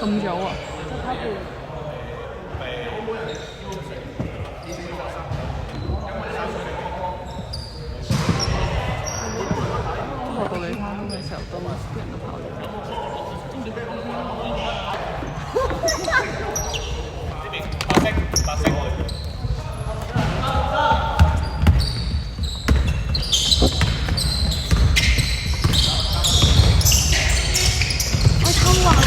咁早啊？我到你翻工嘅時候都啲人都跑咗。白色。我偷話你。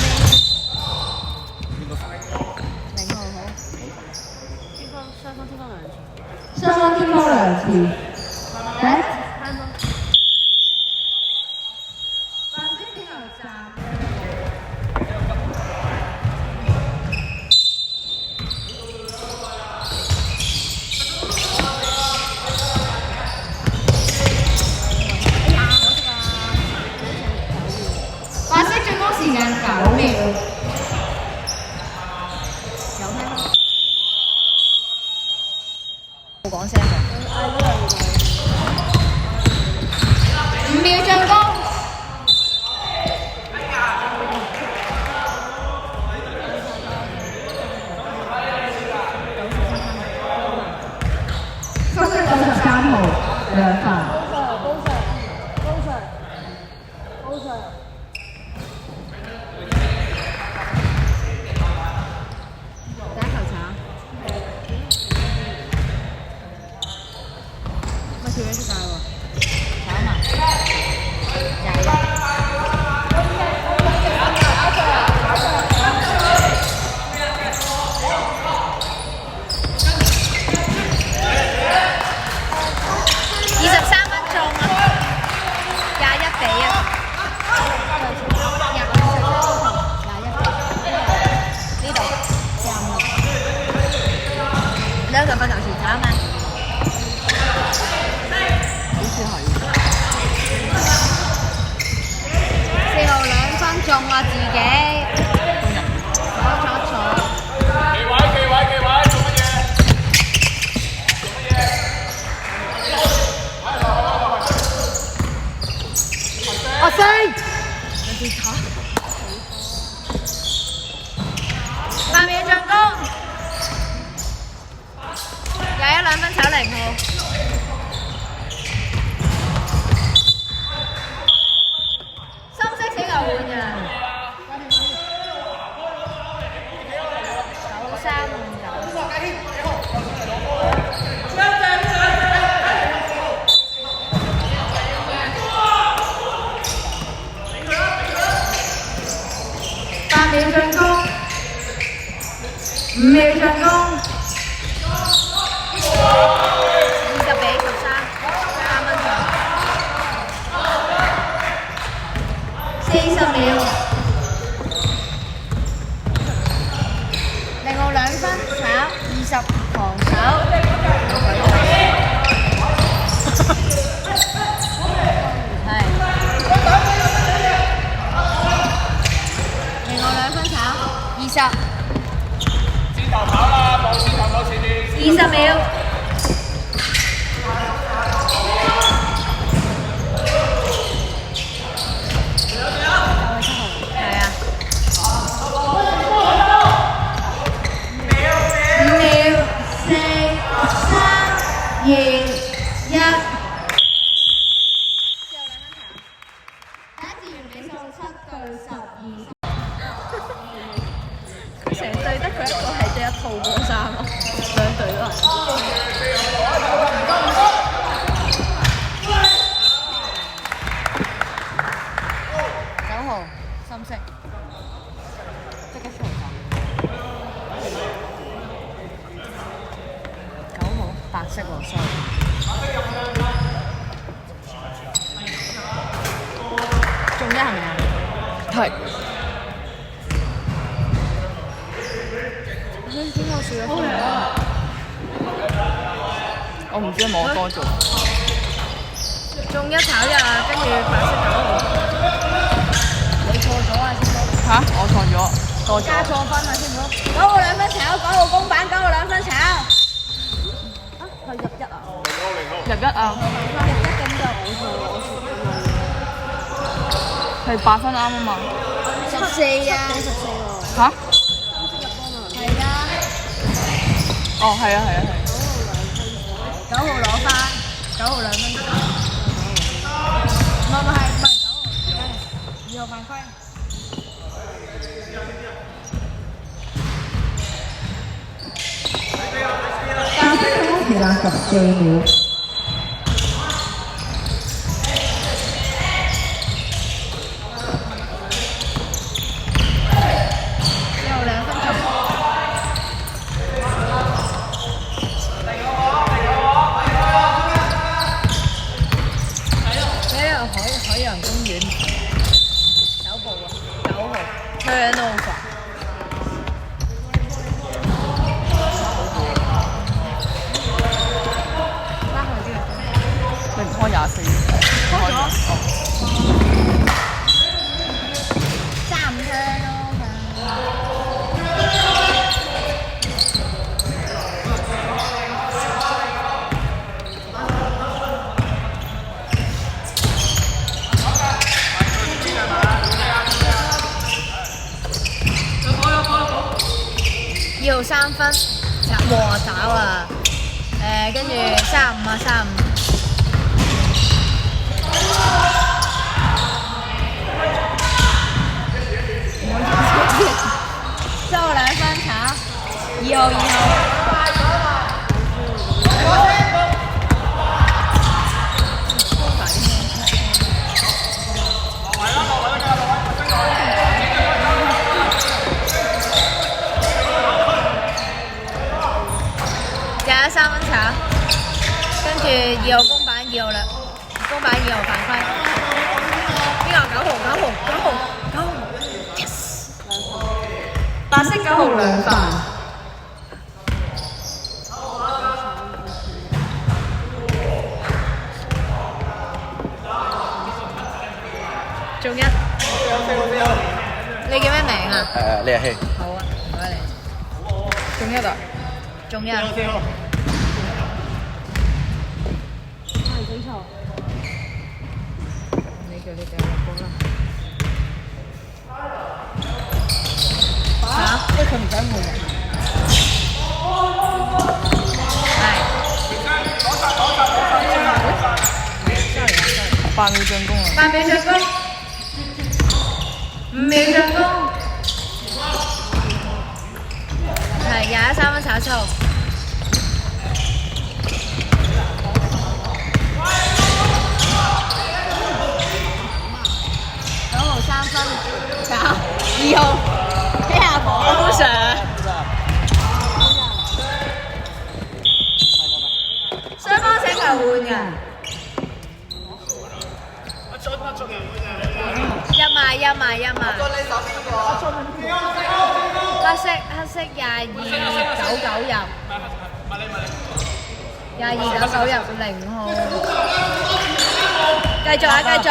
雙方天方兩次。白色進攻時間9秒。冇講聲㗎。5秒進攻。色93號2分。中啊自己，坐。企位，做乜嘢？阿星，8秒進攻，21兩分炒0號。8秒進攻，5秒進攻，20比13，3分鐘，40秒，另外2分炒，20防守，係。另外2分炒，20。箭頭跑啦，冇箭頭冇前面。20秒。係啊。5秒，4、3、2、1。第一節完比數7對12。成隊得佢一個係着一套波衫咯，兩隊都係。9號深色，即刻出嚟講。9號白色喎，sorry。中一係咪啊？係。我唔知冇多做。中一炒一啊，跟住白色9號。你錯咗啊，師傅。嚇！我錯咗，多咗。加錯分啊，師傅。9號2分炒，9號公板，9號2分炒。啊，佢入1啊？入1啊？入1咁就我錯，係8分啱啊嘛。14啊。14喎。嚇？係啊，哦，係啊，係啊，係。 9號攞翻，9號2分鐘。唔係9號，2號犯規。時間14秒。最後2分鐘。海洋公園9步啊，9號 turnover。拉去邊度？你唔開24？開咗。3 turnover。2號3分，和找啊！跟住35啊35。最後2分炒，2號。3分炒，跟住2號公板2號啦，公板2號犯規。邊個9號？yes！ 白色9號2犯。仲一。你叫咩名啊？李日希。好啊，唔該你。仲一啊？仲一。你掉入波啦！嚇？即係佢唔想換人。係。8秒進攻啊！8秒進攻，5秒進攻。係23分炒7號。3分炒2號，睇下寶 Sir，雙方請求換人，一碼，黑色2299入，2299入0號，繼續啊，繼續。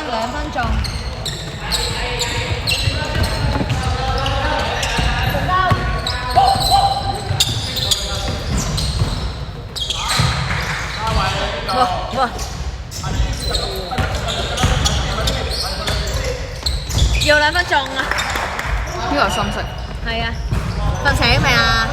2分中。哇！要2分中啊！呢個係深色。係啊，瞓醒未啊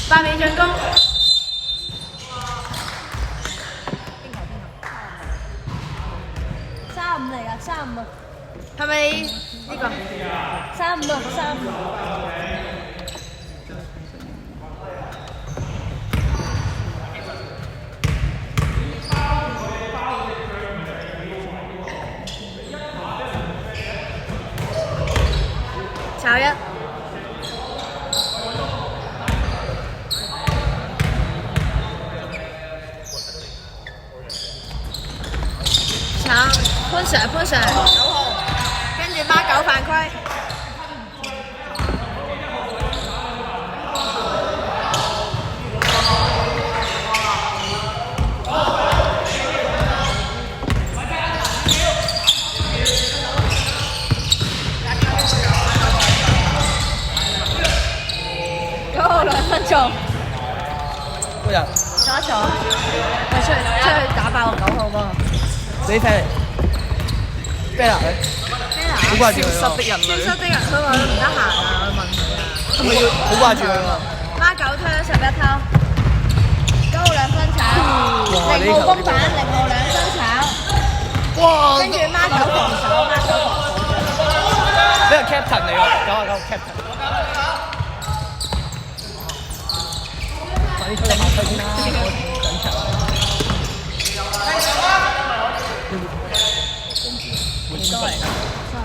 ？8秒進攻。35嚟㗎，35啊。係咪呢個？35啊，35。炒一。潘 Sir 9號，跟住孖9犯規。9號2分鐘。嗰人坐一坐，咪出去打爆個9號噃。你睇咩啊？好掛住佢喎。消失的人，佢話佢唔得閒啊，我問佢啊。係咪要好掛住佢喎？孖9推咗11偷，9號2分炒，0號公板，0號2分炒。哇！跟住孖9防守，孖9防守。呢個 captain 嚟㗎，9captain。快啲推下推先啦，我等場。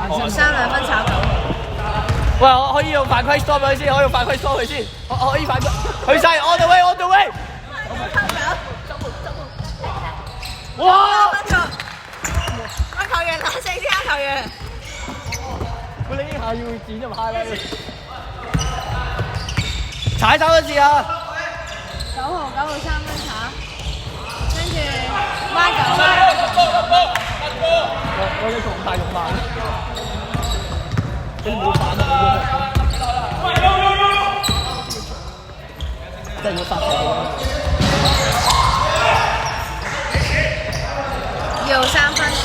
13 2分炒9號。喂，我可以用犯規 stop 佢先，可以用犯規 stop 佢先，我可以犯規，去晒 on the way，on the way。哇！乜球員藍色先啊球員？我呢下要剪入 highlight。踩手嗰次啊9號3分炒，跟住孖9。我哋仲大仲慢，你冇反啊！真係要發脾氣。2號3分炒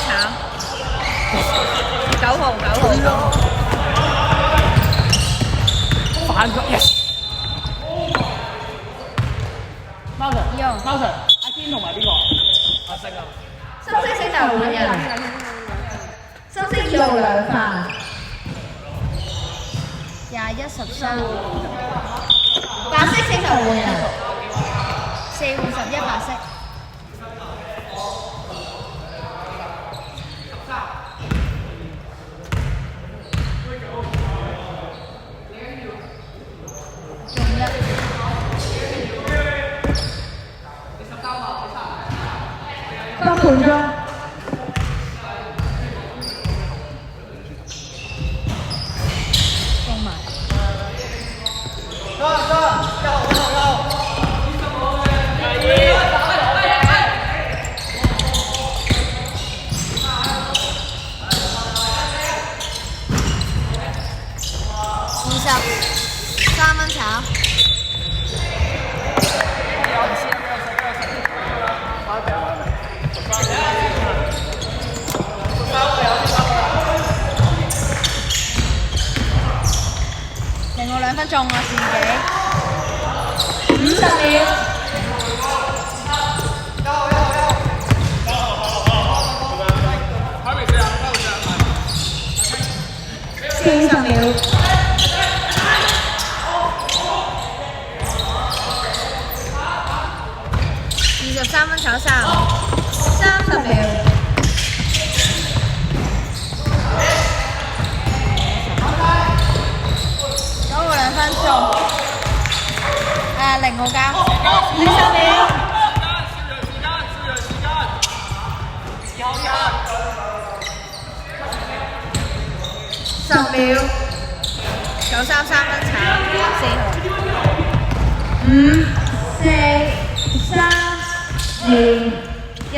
，9號。反咗 yes。貓 Sir，阿堅同埋邊個？阿星啊。深色星球換人，深色2號2犯，21 13。白色星球換人，4換11白色。3盤鐘。23分炒。0號2分中啊，自己50秒。40秒。23分炒3，30秒。9號2分中，0號交，20秒。10秒。933分炒4號。5、4、3、2、1。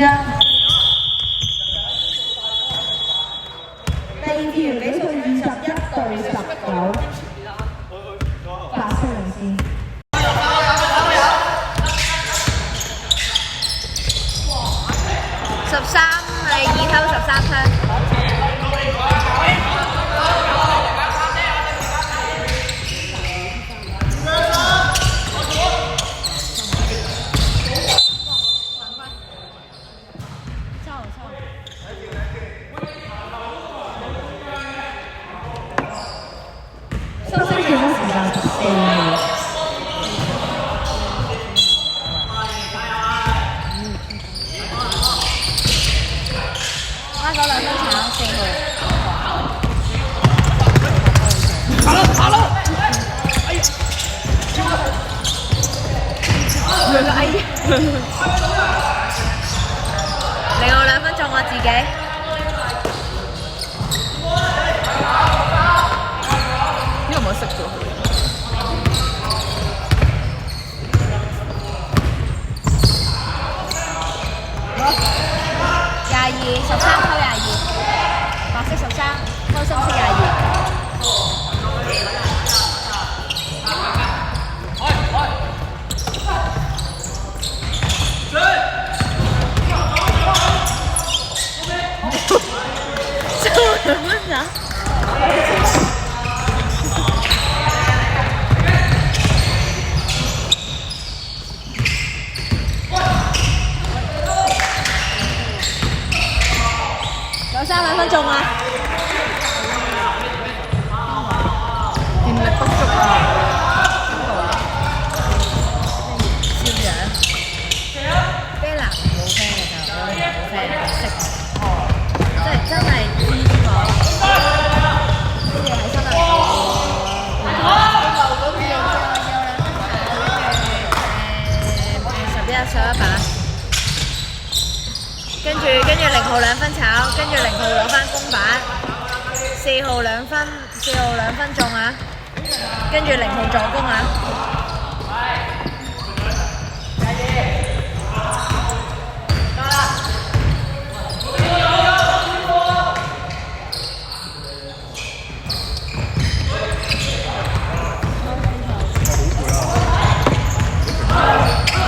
第二條比數21對19，白色領先。13係2偷13分。孖9 2分炒4號。打啦！哎呀！兩個哎呀！0號2分中我自己。熄咗佢。22、13扣22，白色13，開心色22。2分鐘。有3分鐘啊！電力不足啊！少陽。啤男冇 friend 嘅就我哋冇 friend 識，即係真係知呢個，跟住喺新加坡，11、11把。跟住0號2分炒，跟住0號攞翻公板，4號2分中啊，跟住0號助攻啊。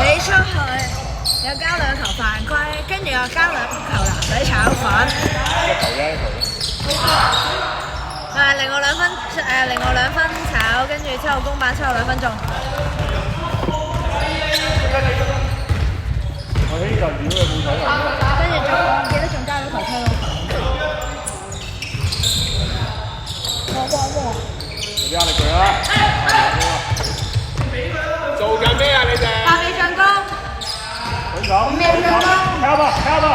你出去又交2球犯規，跟住又交2球男仔炒粉。0號2分炒，跟住7號公板，7號2分中。我呢就料有冇睇啊？跟住唔記得仲加咗球車咯。有啲壓力佢啦。做緊咩啊？你哋？白尾上攻。揾手。咩上攻？睇吧，睇吧。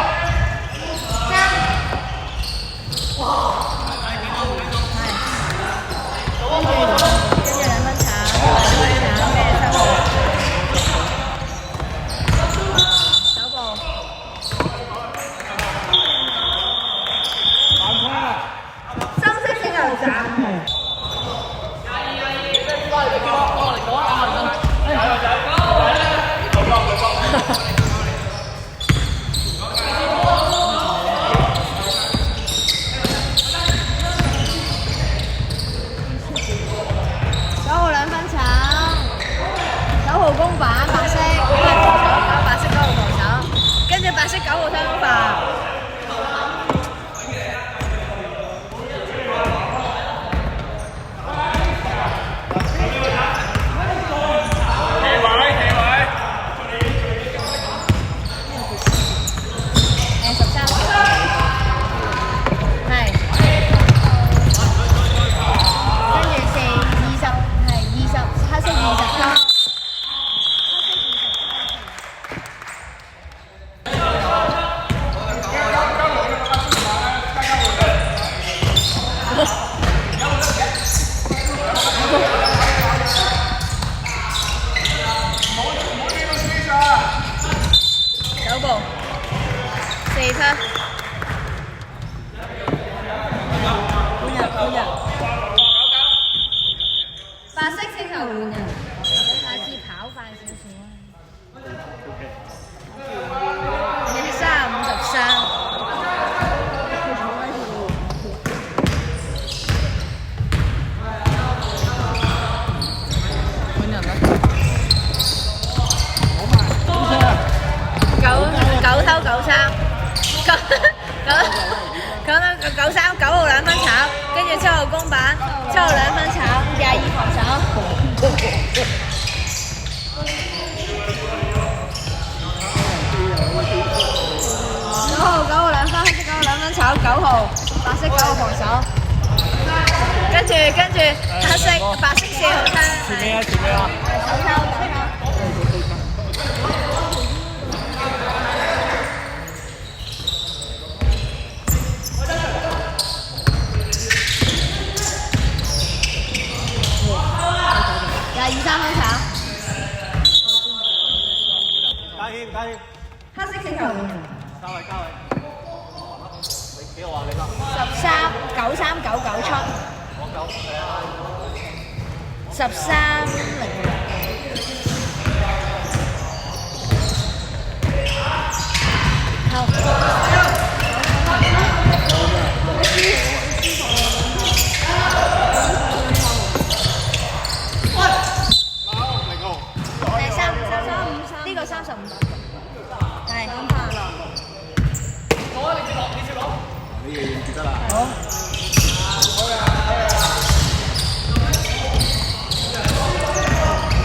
跟住2分炒，跟住7號。手部。深色線球斬。9號2分炒，9號公板白色防守，白色9號防守，跟住白色9號雙攻法。手部4分，換人，白色星球換人，下次跑快少少啊。23-53。9偷9三，9號2分炒，跟住7號公板，7號2分炒，22防守。9號2分，黑色9號2分炒，9號白色9號防守。跟住黑色白色4號攤。前面啊，前面啊。手抄。23分炒。加添。黑色星球。加位。你幾號啊？你啦。13、93、99出。我9。呢個35，係。你認住得啦。好。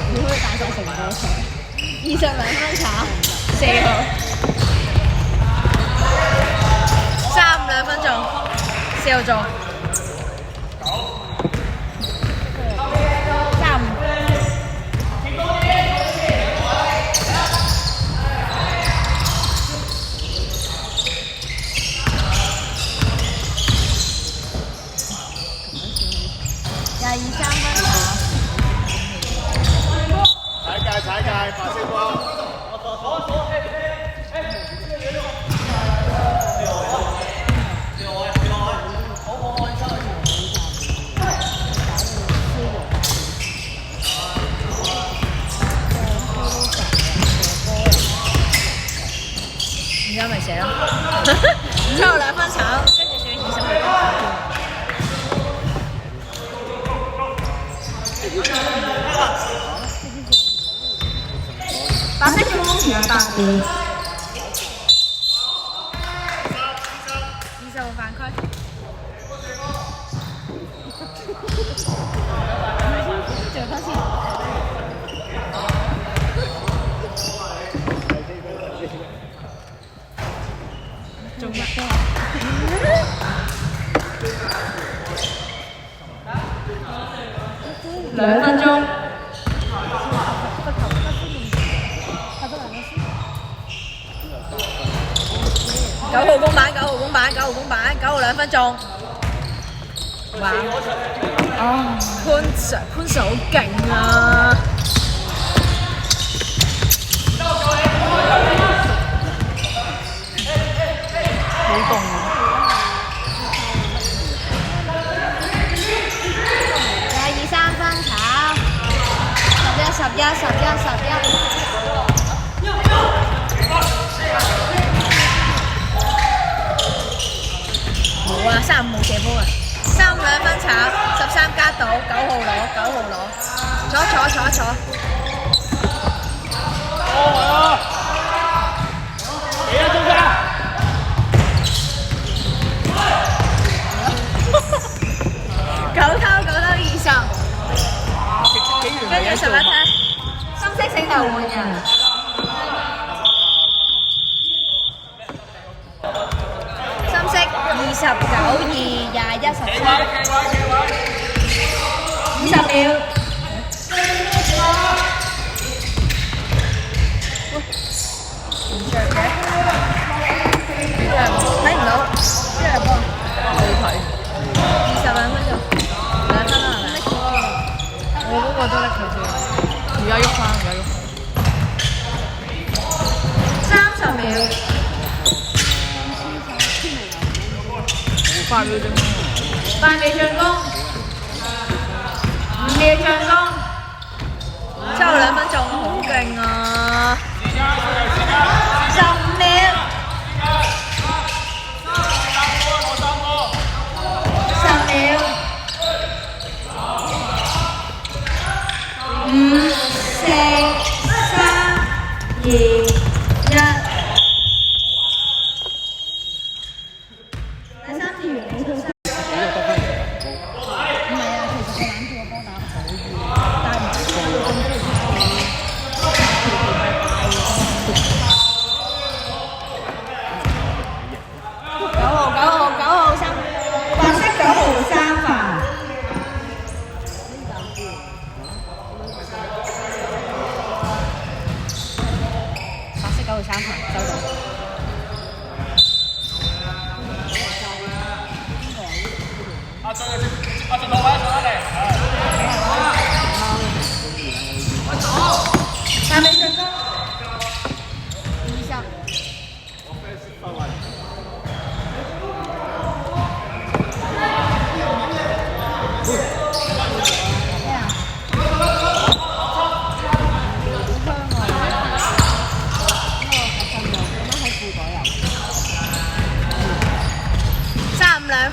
你可以打晒成個場，22分炒4號，32分鐘，4號做。踩界，白色波。而家咪寫咯，之後2分炒，跟住算20分白色嘅空調8點。20號犯規。做翻先。做乜啫？2分鐘。9號公板，9號公板，9號公板，9號2分鐘。哇！哦，潘 Sir 好勁啊！好凍啊！23分炒，11。冇啊，35冇射波啊，32分炒，13加到，9號攞，坐。幾多鐘㗎？9偷20，跟住11分，深色醒頭換人。深色29、2、21、13。50秒。唔着嘅，睇唔到，即係波。冇睇。22分鐘，2分啦係咪？我嗰個都拎佢先。而家喐翻。30秒。8秒進攻，5秒進攻，之後2分鐘，好勁啊！15秒，10秒，5、4、3、2、1。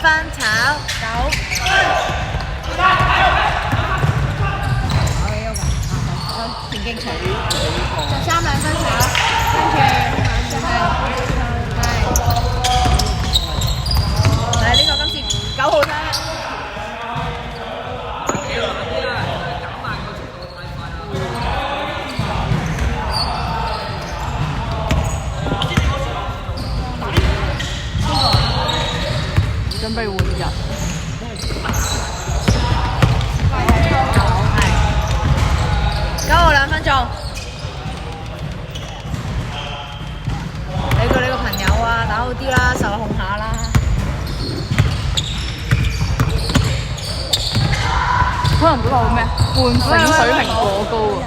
分炒9。田徑場13兩分炒，跟住係呢個今次9號餐。準備換人。9號2分鐘。你個朋友啊，打好啲啦，受控下啦。可能嗰個咩？喚醒水平過高啊！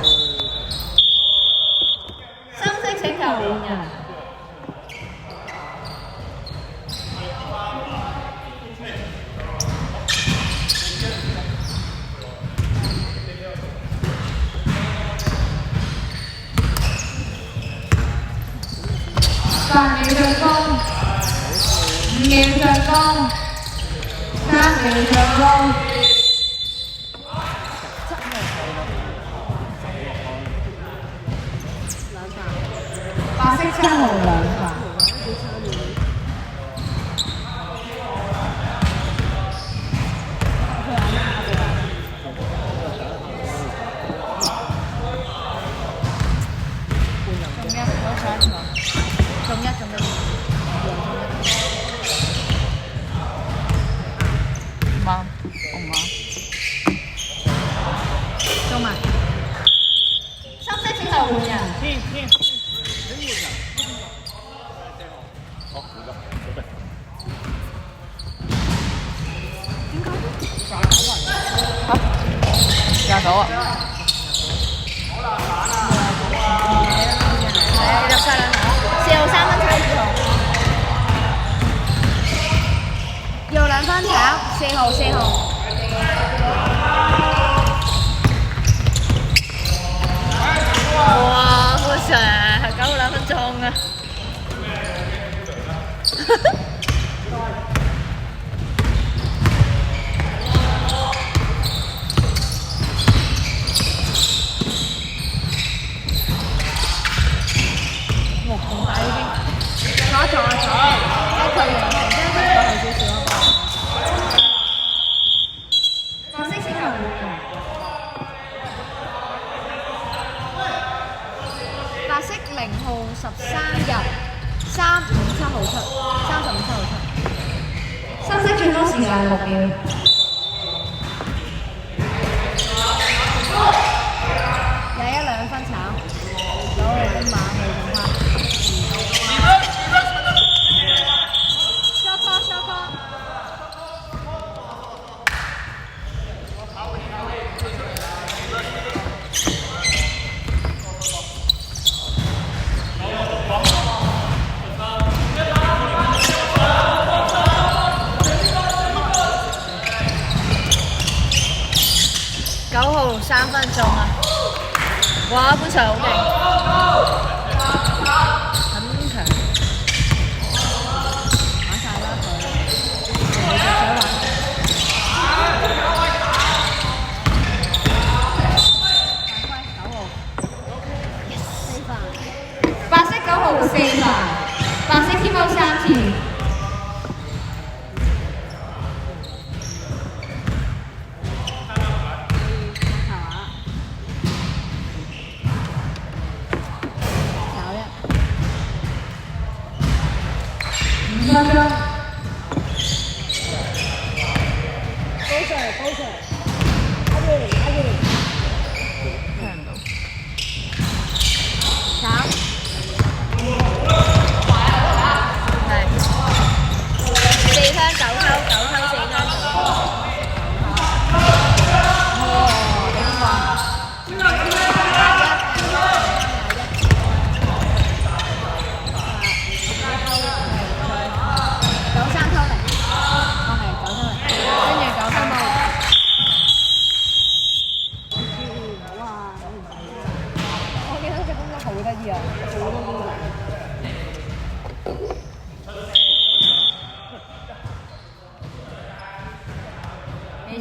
深色請求換人。8秒進攻，5秒進攻，3秒進攻。白色7號2罰。29啊！入晒兩4號3分炒2號，2號2分炒4號。哇！好正，9號2分鐘啊！白色0號13日357號出，35號出。深色最多時間6秒。21 2分炒，9號公馬去總分。short call。9號3分鐘啊！哇，本場好勁，很強，玩晒啦佢。白色9號4罰，白色天貓3次。5分鐘。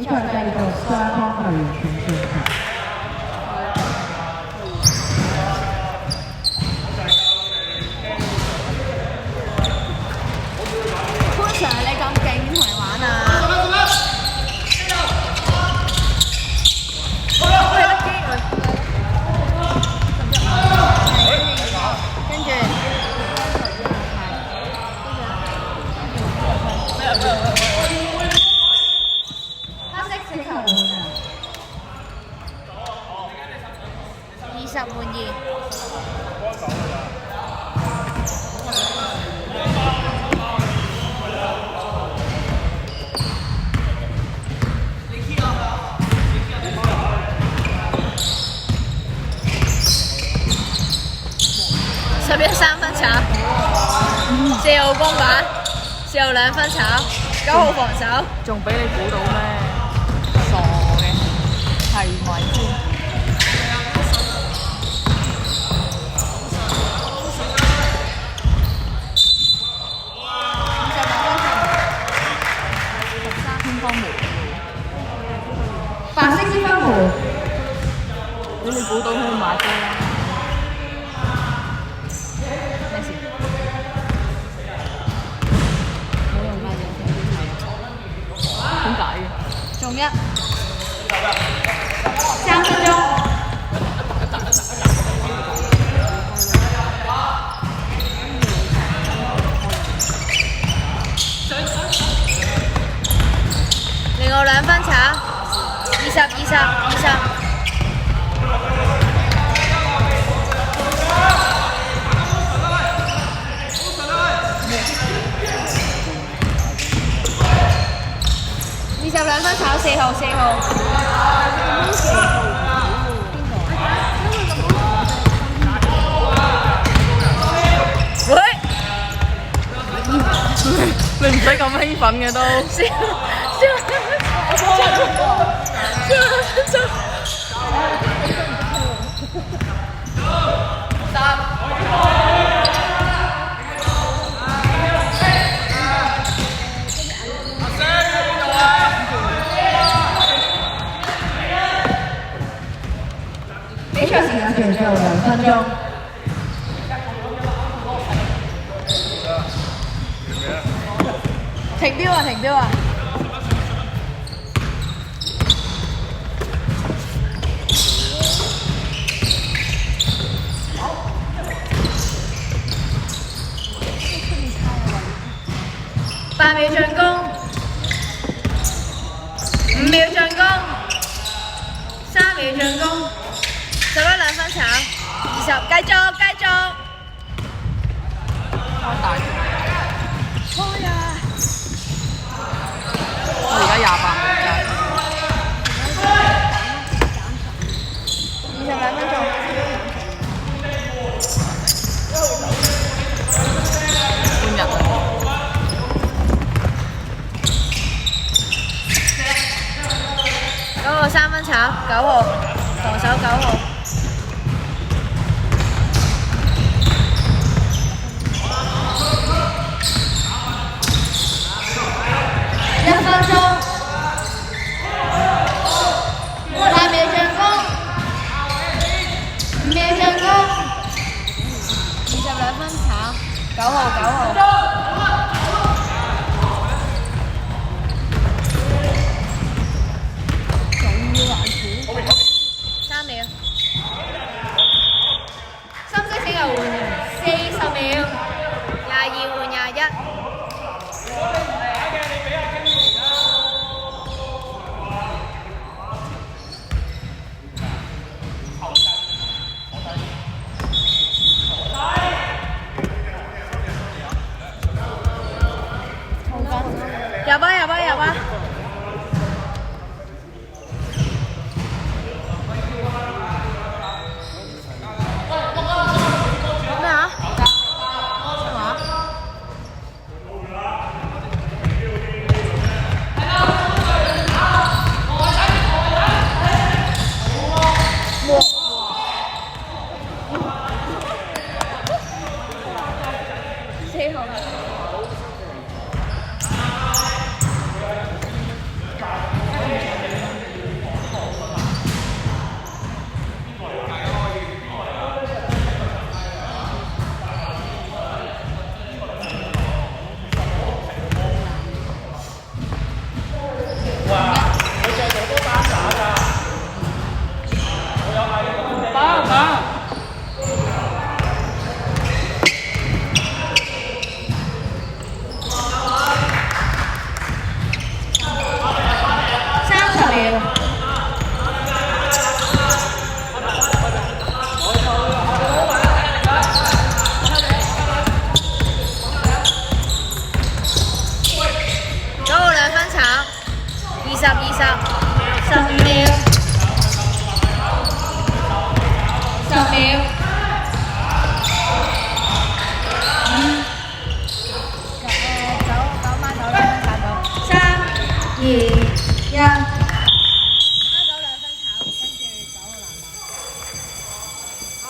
賽繼續，雙方球員全線球。潘 Sir 你咁勁點同人玩啊？跟住。黑色四球換啊！20換2。11三分炒，4號公板，4號2分炒，9號防守，仲俾你估到咩？傻嘅，係咪先？白色先分盤，俾你估到佢買波啦。咩事？冇用㗎，點解嘅？仲一3分鐘。另外2分炒，20。22分炒4號。喂，你唔使咁興奮嘅都。比賽時間仲有2分鐘。停標啊！8秒進攻，5秒進攻，3秒進攻，11 2分炒，20，繼續。開大。開啊！我而家22分鐘。半日啊！9號3分炒，9號防守9號。1分鐘。8秒進攻，5秒進攻。22分炒，9號。3秒。深色4球換40秒，22換21。入吧。咩啊？4號。2